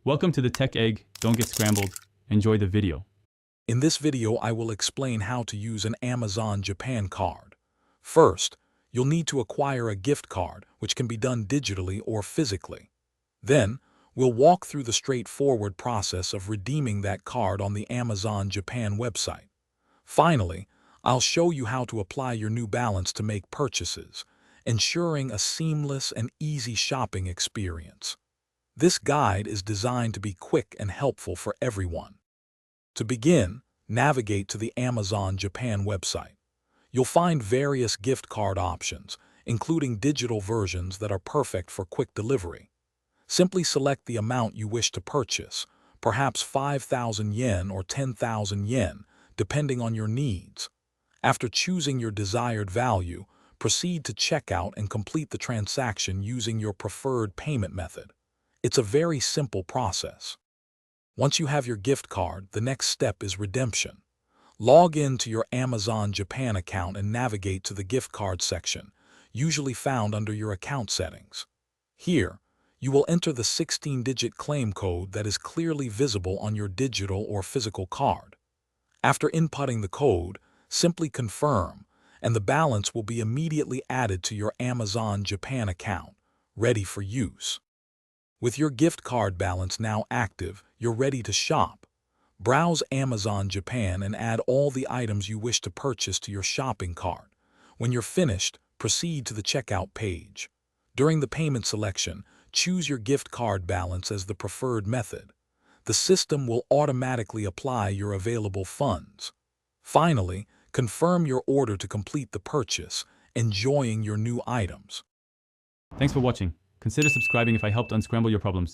Welcome to the Tech Egg. Don't get scrambled. Enjoy the video. In this video, I will explain how to use an Amazon Japan card. First, you'll need to acquire a gift card, which can be done digitally or physically. Then, we'll walk through the straightforward process of redeeming that card on the Amazon Japan website. Finally, I'll show you how to apply your new balance to make purchases, ensuring a seamless and easy shopping experience. This guide is designed to be quick and helpful for everyone. To begin, navigate to the Amazon Japan website. You'll find various gift card options, including digital versions that are perfect for quick delivery. Simply select the amount you wish to purchase, perhaps 5,000 yen or 10,000 yen, depending on your needs. After choosing your desired value, proceed to checkout and complete the transaction using your preferred payment method. It's a very simple process. Once you have your gift card, the next step is redemption. Log in to your Amazon Japan account and navigate to the gift card section, usually found under your account settings. Here, you will enter the 16-digit claim code that is clearly visible on your digital or physical card. After inputting the code, simply confirm, and the balance will be immediately added to your Amazon Japan account, ready for use. With your gift card balance now active, you're ready to shop. Browse Amazon Japan and add all the items you wish to purchase to your shopping cart. When you're finished, proceed to the checkout page. During the payment selection, choose your gift card balance as the preferred method. The system will automatically apply your available funds. Finally, confirm your order to complete the purchase, enjoying your new items. Thanks for watching. Consider subscribing if I helped unscramble your problems.